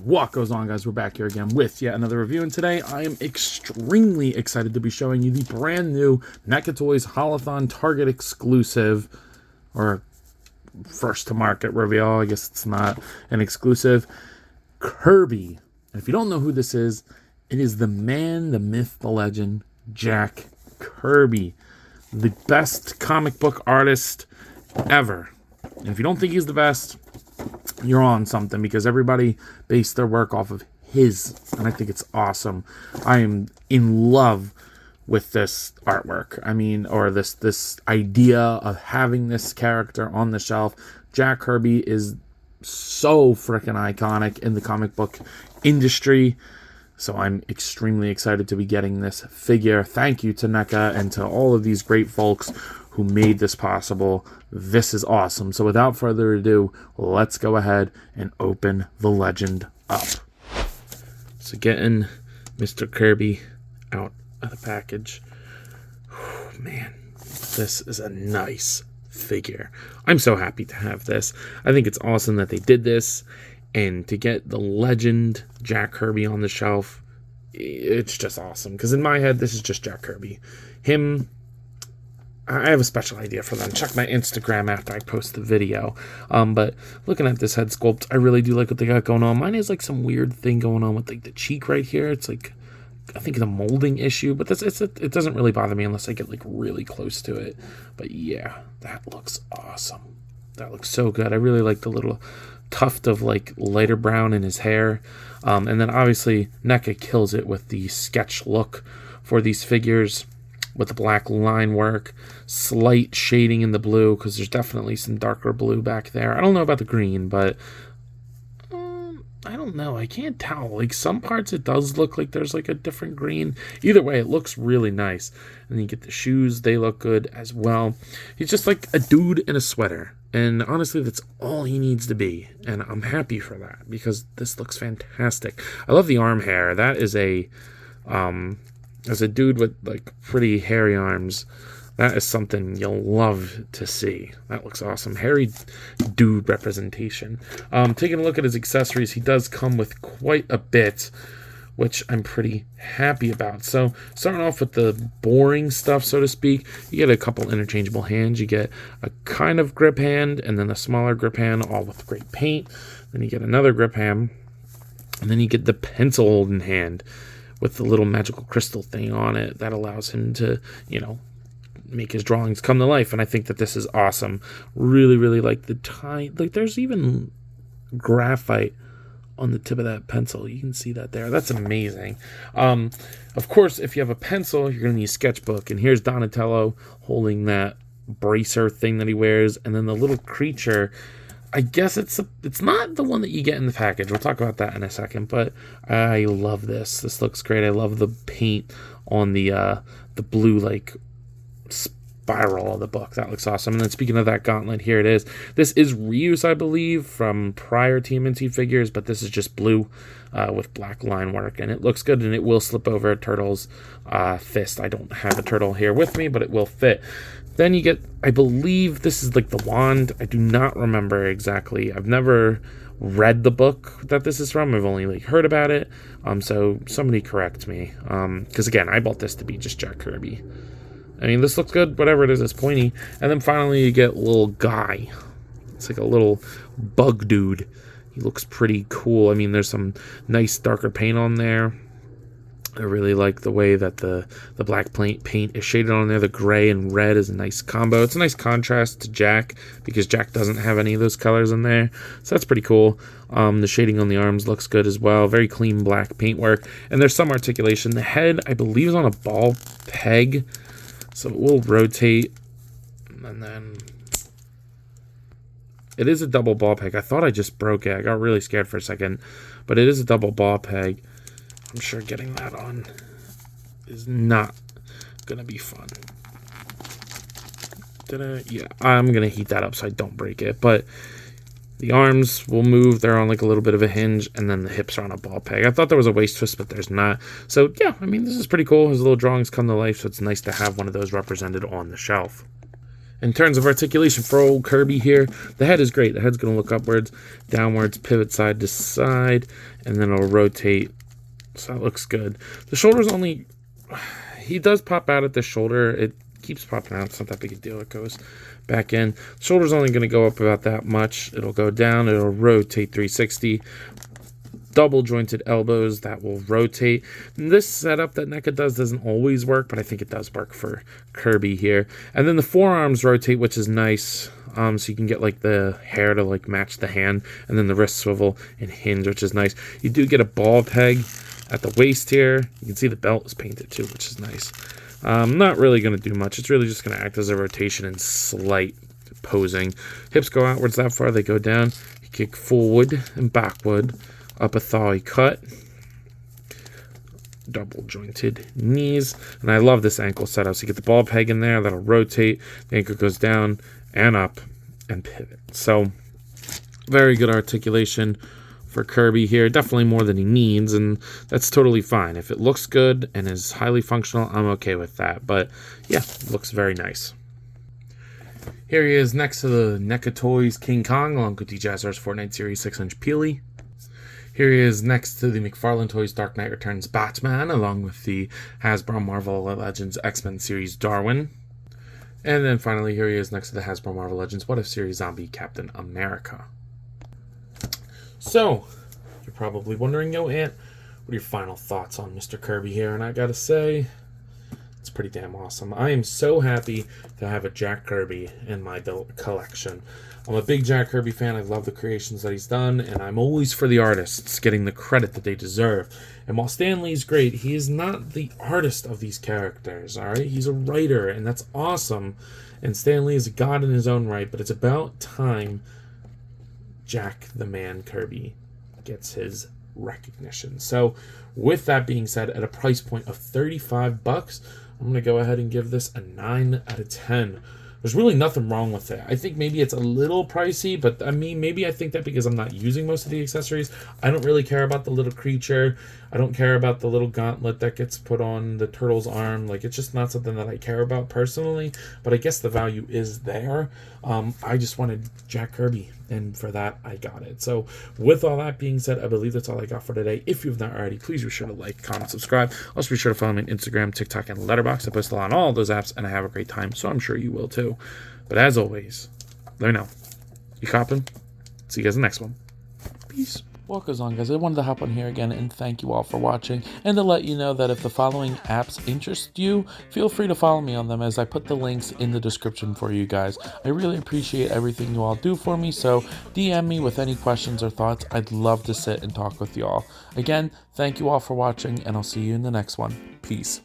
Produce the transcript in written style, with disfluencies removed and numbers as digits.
What goes on, guys? We're back here again with yet another review, and today I am extremely excited to be showing you the brand new Neca Toys Haulathon Target exclusive, or first to market reveal. I guess it's not an exclusive. Kirby. And if you don't know who this is, it is the man, the myth, the legend, Jack Kirby, the best comic book artist ever. And if you don't think he's the best, you're on something, because everybody based their work off of his, and I think it's awesome. I am in love with this artwork. I mean, or this idea of having this character on the shelf. Jack Kirby is so freaking iconic in the comic book industry, so I'm extremely excited to be getting this figure. Thank you to Neca and to all of these great folks who made this possible. This is awesome. So without further ado, let's go ahead and open the legend up. So getting Mr. Kirby out of the package. Oh, man, this is a nice figure. I'm so happy to have this. I think it's awesome that they did this, and to get the legend Jack Kirby on the shelf, it's just awesome. Because in my head, this is just Jack Kirby. I have a special idea for them. Check my Instagram after I post the video. But looking at this head sculpt, I really do like what they got going on. Mine is like some weird thing going on with like the cheek right here. It's like, I think it's a molding issue, but it doesn't really bother me unless I get like really close to it. But yeah, that looks awesome. That looks so good. I really like the little tuft of like lighter brown in his hair. And then obviously Neca kills it with the sketch look for these figures, with the black line work, slight shading in the blue, because there's definitely some darker blue back there. I don't know about the green, but I don't know. I can't tell. Like, some parts it does look like there's like a different green. Either way, it looks really nice. And then you get the shoes. They look good as well. He's just like a dude in a sweater. And honestly, that's all he needs to be. And I'm happy for that, because this looks fantastic. I love the arm hair. That is as a dude with like pretty hairy arms, that is something you'll love to see. That looks awesome. Hairy dude representation. Taking a look at his accessories, he does come with quite a bit, which I'm pretty happy about. So starting off with the boring stuff, so to speak, you get a couple interchangeable hands. You get a kind of grip hand, and then a smaller grip hand, all with great paint. Then you get another grip hand, and then you get the pencil holding hand with the little magical crystal thing on it that allows him to, you know, make his drawings come to life. And I think that this is awesome. Really, really like the tiny, like there's even graphite on the tip of that pencil. You can see that there. That's amazing. Of course, if you have a pencil, you're going to need a sketchbook. And here's Donatello holding that bracer thing that he wears. And then the little creature, I guess it's not the one that you get in the package. We'll talk about that in a second, but I love this. This looks great. I love the paint on the blue like spiral of the book. That looks awesome. And then speaking of that gauntlet, here it is. This is reuse, I believe, from prior TMNT figures, but this is just blue with black line work, and it looks good, and it will slip over a turtle's fist. I don't have a turtle here with me, but it will fit. Then you get, I believe this is like the wand. I do not remember exactly. I've never read the book that this is from. I've only like heard about it. So somebody correct me. Because again, I bought this to be just Jack Kirby. I mean, this looks good. Whatever it is, it's pointy. And then finally you get little guy. It's like a little bug dude. He looks pretty cool. I mean, there's some nice darker paint on there. I really like the way that the black paint is shaded on there. The gray and red is a nice combo. It's a nice contrast to Jack, because Jack doesn't have any of those colors in there. So that's pretty cool. The shading on the arms looks good as well. Very clean black paint work. And there's some articulation. The head, I believe, is on a ball peg. So it will rotate. And then it is a double ball peg. I thought I just broke it. I got really scared for a second. But it is a double ball peg. I'm sure getting that on is not going to be fun. Yeah, I'm going to heat that up so I don't break it. But the arms will move. They're on like a little bit of a hinge. And then the hips are on a ball peg. I thought there was a waist twist, but there's not. So yeah, I mean, this is pretty cool. His little drawings come to life. So it's nice to have one of those represented on the shelf. In terms of articulation for old Kirby here, the head is great. The head's going to look upwards, downwards, pivot side to side, and then it'll rotate. So that looks good. The shoulder's only... He does pop out at the shoulder. It keeps popping out. It's not that big a deal. It goes back in. The shoulder's only going to go up about that much. It'll go down. It'll rotate 360. Double jointed elbows that will rotate. And this setup that Neca does doesn't always work, but I think it does work for Kirby here. And then the forearms rotate, which is nice. So you can get like the hair to like match the hand, and then the wrist swivel and hinge, which is nice. You do get a ball peg at the waist here. You can see the belt is painted too, which is nice. Not really going to do much. It's really just going to act as a rotation and slight posing. Hips go outwards that far, they go down. You kick forward and backward. Up a thigh cut, double jointed knees, and I love this ankle setup. So you get the ball peg in there, that'll rotate, the ankle goes down and up and pivot. So very good articulation for Kirby here, definitely more than he needs, and that's totally fine. If it looks good and is highly functional, I'm okay with that. But yeah, looks very nice. Here he is next to the Neca Toys King Kong along with the Jazzers Fortnite Series 6-inch Peely. Here he is next to the McFarlane Toys Dark Knight Returns Batman, along with the Hasbro Marvel Legends X-Men series Darwin. And then finally, here he is next to the Hasbro Marvel Legends What If series Zombie Captain America. So, you're probably wondering, yo, Ant, what are your final thoughts on Mr. Kirby here? And I gotta say, it's pretty damn awesome. I am so happy to have a Jack Kirby in my collection. I'm a big Jack Kirby fan. I love the creations that he's done, and I'm always for the artists getting the credit that they deserve. And while Stan Lee's great, he is not the artist of these characters, all right? He's a writer, and that's awesome. And Stan Lee is a god in his own right, but it's about time Jack the Man Kirby gets his recognition. So with that being said, at a price point of $35, I'm going to go ahead and give this a 9 out of 10. There's really nothing wrong with it. I think maybe it's a little pricey, but I mean, maybe I think that because I'm not using most of the accessories. I don't really care about the little creature. I don't care about the little gauntlet that gets put on the turtle's arm. Like, it's just not something that I care about personally, but I guess the value is there. I just wanted Jack Kirby, and for that, I got it. So with all that being said, I believe that's all I got for today. If you've not already, please be sure to like, comment, subscribe. Also be sure to follow me on Instagram, TikTok, and Letterboxd. I post a lot on all of those apps, and I have a great time, so I'm sure you will too. But as always, let me know. You coppin'? See you guys in the next one. Peace. What goes on, guys? I wanted to hop on here again and thank you all for watching, and to let you know that if the following apps interest you, feel free to follow me on them, as I put the links in the description for you guys. I really appreciate everything you all do for me, so DM me with any questions or thoughts. I'd love to sit and talk with you all. Again, thank you all for watching, and I'll see you in the next one. Peace.